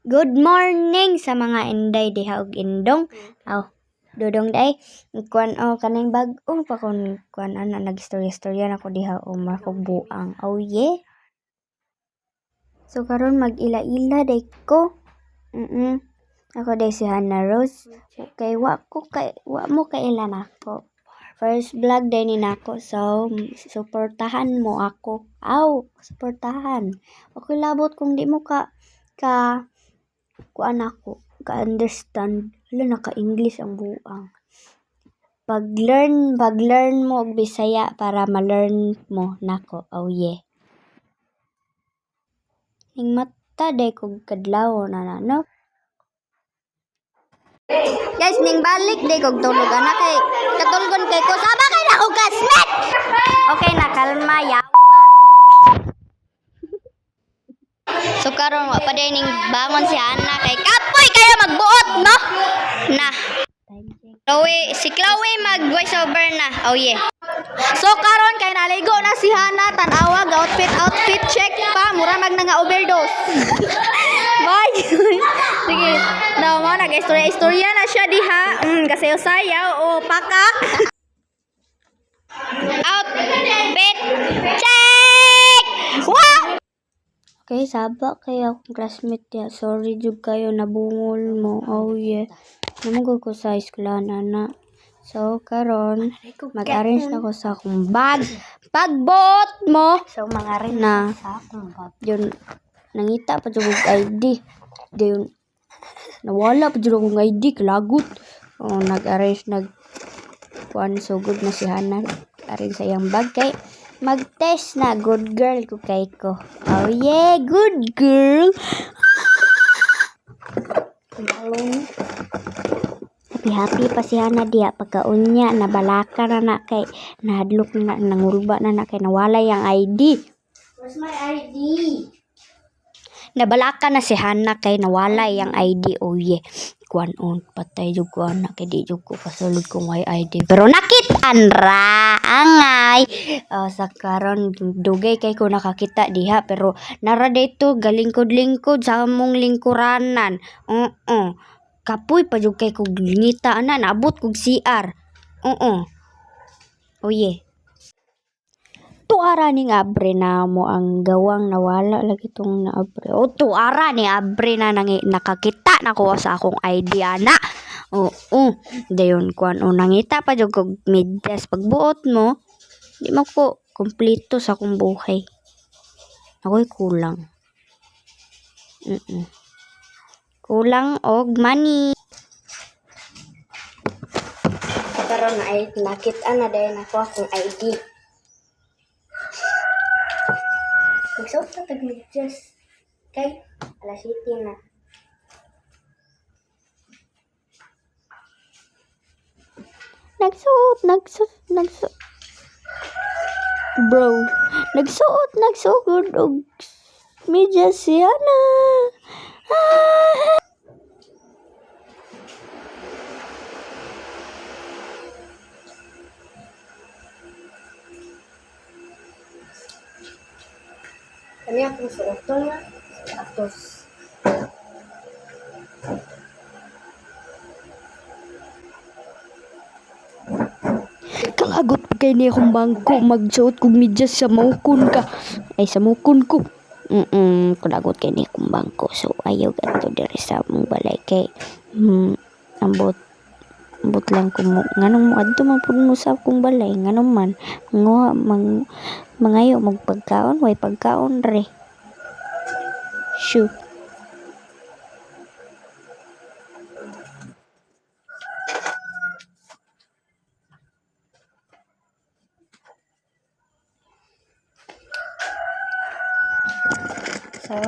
Good morning sa mga inday diha og indong. Dudong day. Kuan kaning bag-o pa kun kuan ana nagistorya-storya na ko diha o makubuang. Oh yeah. So karon mag-ila-ila day ko. Ako day si Hannah Rose. Okay, wa mo kailan ako. First vlog day ni nako. So suportahan mo ako. Suportahan. Okay labot kung di mo ka kuan ako ka-understand. Hala, naka-English ang buang. Pag-learn mo og Bisaya para ma-learn mo nako. Oh yeah. Ning mata day kog kadlaw na no. Guys, ning balik day kog tulog ana kay katulgon kay ko saba kay na og gasmet. Okay na, kalma yawa. So karon wa pa day ning bangon si Ana kay kapoy kayo magbuot no. Na. Si Chloe mag voice over na. Oh yeah. So karon kay naligo na si Hana, tan-awag outfit check pa, mura mag nga overdose. Bye. Sige. Daw mo nag-istorya na siya diha. Kasayaw-sayaw o pakak. Outfit check. Wow. Okay, saba kaya akong classmate ya. Sorry jud kayo nabungol mo. Oh yeah. Namugod ko sa eskwelahan na. So karon mag-arrange na ko sa akong bag. Pagbuot mo. So mag-arrange na sa akong bag. Yun nangita pa jud og ID. Yun nawala pa jud akong ID kalagot. Nag-arrange kuan sugod na si Hana. Arrange sa iyang bag kay mag-test na. Good girl ko kay ko. Oh yeah, good girl. Happy pa si Hana diya pagkaunya nabalaka na kay nahadlok na nangulba na kay nawala yung ID. Where's my ID? Nabalaka na si Hana kay nawala yung ID. Oh yeah. Kuan patay jud ko ana kay di jud ko kasulod kung may ID. Pero nakitaan ra angay. Sa karon dugay kay ko nakakita diha pero nara dito galingkod-lingkod sa among lingkuranan. Kapoy pa jud kay kog lingita ana naabot kog CR. Oh yeah. Tuara ni abre na mo ang gawang nawala lagi tong naabre. Tuara ni abre na nakakita na ko sa akong ID ana. Dayon kuan nangita pa jud kog medyas pagbuot mo. Di mo ko kompleto sa akong buhay. Ako'y kulang. Kulang og money. Karon na ay nakita na dayon ako akong ID. Magsuot na tag-medyas. Okay? Alas 7 na. Nagsuot. Bro, nagsuot og medyas siya na. Kani akong suoton na atos. Kalagot pa kay ni akong bangko magsuot kog medyas sa mukon ka. Ay sa mukon ko. Kalagot kay ni akong bangko. So ayaw gato diri sa mong balay kay ambot lang ko mo nganong mo adto man pud mo sa akong balay nganong man mangayo magpagkaon way pagkaon re. Shoo. So,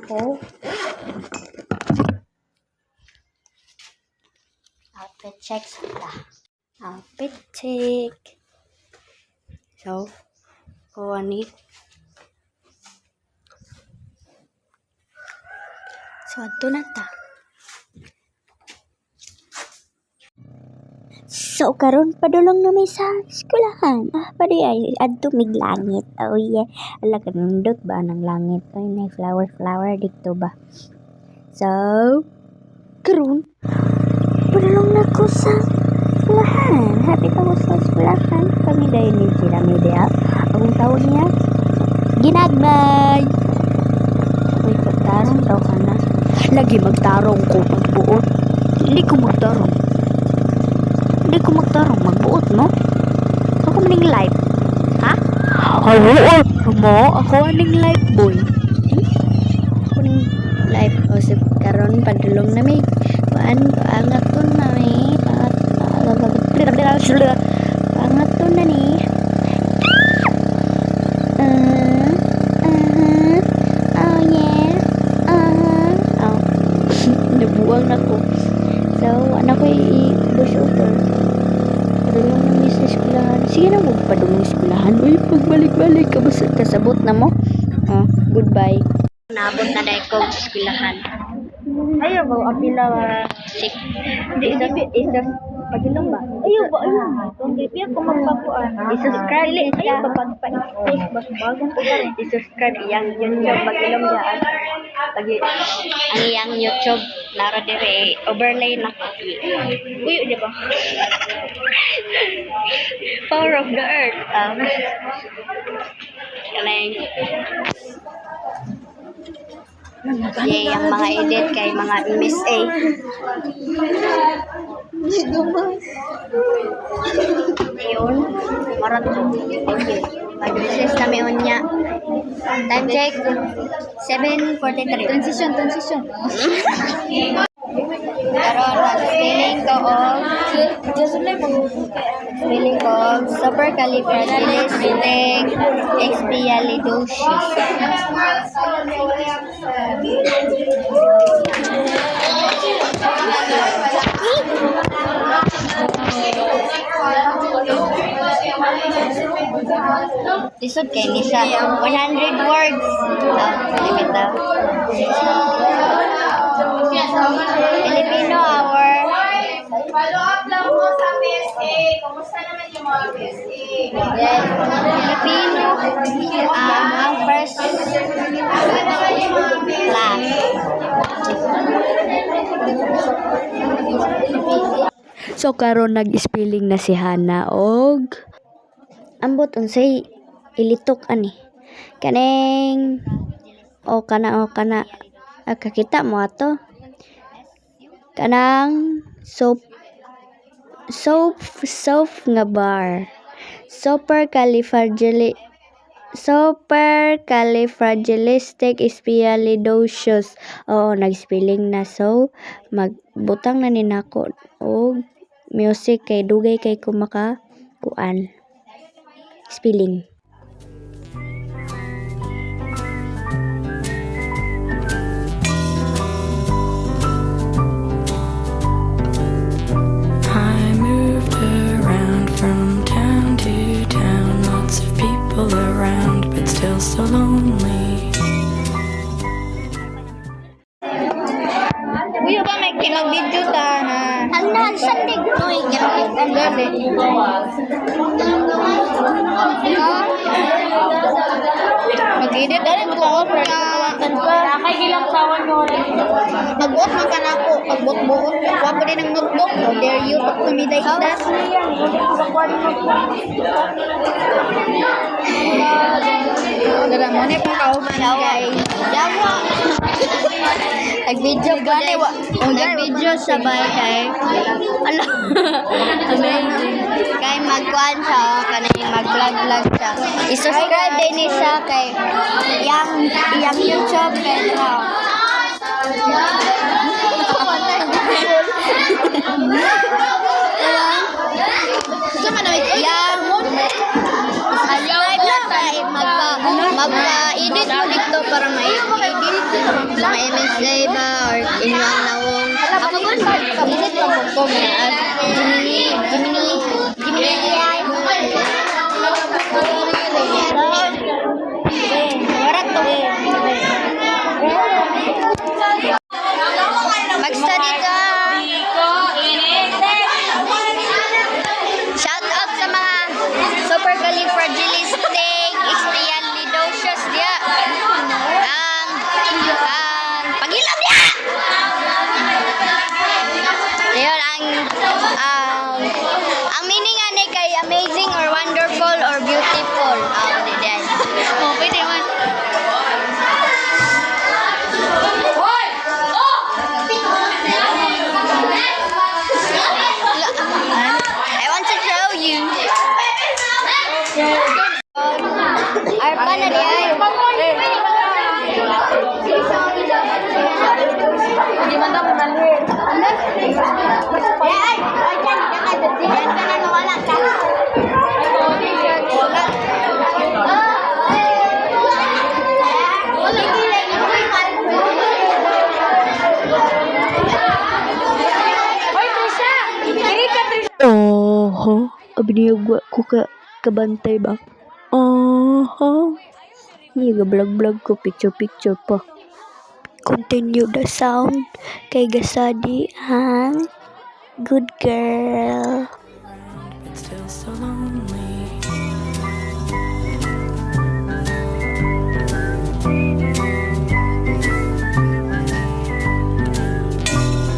ko outfit check sila. Outfit check. So, kuha ni. So, ato na ta. So karon padulong na may sa eskwelahan. Padi ay adto mig langit. Oh yeah. Ala kanindot ba ng langit? Ay may flower dito ba. So karon padulong na ko sa eskwelahan. Happy pa ko sa eskwelahan. Kami dahil ni sila media. Akong tawag niya Ginagbay. Uy, pagtarong daw ka na. Lagi magtarong ko magbuot. Hindi ko magtarong, magbuot, no? Ako maning live. Ha? Oo, mo. Ako aning live, boy. Ako ning live. O, so, karon padulong na may paangat to na may paangat to na ni. Oh, yeah. Oh. Nabuwang na ko. So, anak ko i-voice over. Padulong na may sa eskwelahan. Sige na, huwag padulong eskwelahan. Uy, pagbalik-balik ka, basta kasabot na mo. Oh, goodbye. Naabot na dahil ko eskwelahan. Ayaw ba apila Sick. isa padulong ba? Ayaw ba kung di ko magpakuan. I-subscribe ayaw ba pagpa-post bas bago ko rin. I-subscribe iyang YouTube Pagilong dyan. Pagi ang iyang YouTube nara dire overlay na ko. Uy, di ba? Power of the Earth. Kanay. Yay, ang mga edit kay mga Miss A. Ayun, maraton. Okay. Mag-recess kami unya. Time check, 7:43. Transition. Karon mag-spelling ko of supercalifragilisticexpialidocious. Lisod kay ni siya 100 words. Limit daw. Filipino hour. Follow up lang po sa PSA. Kumusta naman yung mga PSA? Yes. Filipino ang first class. So karon nag-spelling na si Hana og ambot unsay ilitok ani. Kaneng kana kakita mo ato. Kanang soap nga bar. Supercalifragilisticexpialidocious. Oo, nag-spelling na. So, magbutang na ninako og music kay dugay kay kumaka kuan. Spelling. I moved around from town to town, lots of people around, but still so lonely. Kuya ba may kinag-video ta na? Handa sa tiknoy Ang gabi. Mag-edit na rin ko para nakawatan ka. Nakagilang sawan mo rin. Mag-buot man ka na ako. Pag-buot-buot. Wapo din ang notebook. How dare you talk to me like that? Dara mo na pang kauman guys. Yawa. Nag-video gani wa. Nag-video sa kay. Ala. Amazing. Kay magkuan siya kanay mag-vlog siya. I-subscribe din ni siya kay yang YouTube kay Sa manawit. yang subscribe na kay magpa-edit mo dito para ma-edit mga MSA ba or inyong nawong ako ba edit pa mo ko na Gemini AI warat to mag-study ka Giniyagwa ko kabantay ba? Hindi ka vlog ko, picture pa. Continue the sound kay Gasadi, hang. Good girl. But still so lonely.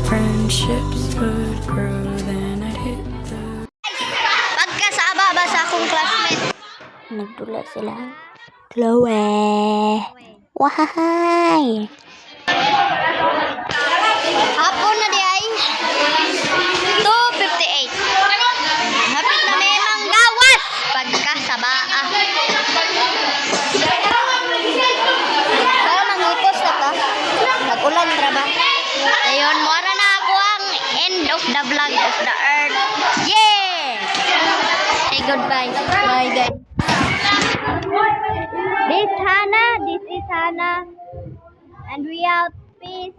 Friendships would grow, then I'd hit the Pagkasaba ba sa akong classmate? Nagdula sila. Chloe. Wahay! Hapon na di ay 2:58. Hapit na may manggawas. Pagkasaba. Para mangipos na ka. Nag-ulan ra ba? Ayun, mora na ako ang end of the vlog of the earth. Yeah! Say goodbye. Bye guys. This is Hannah. And we out. Peace.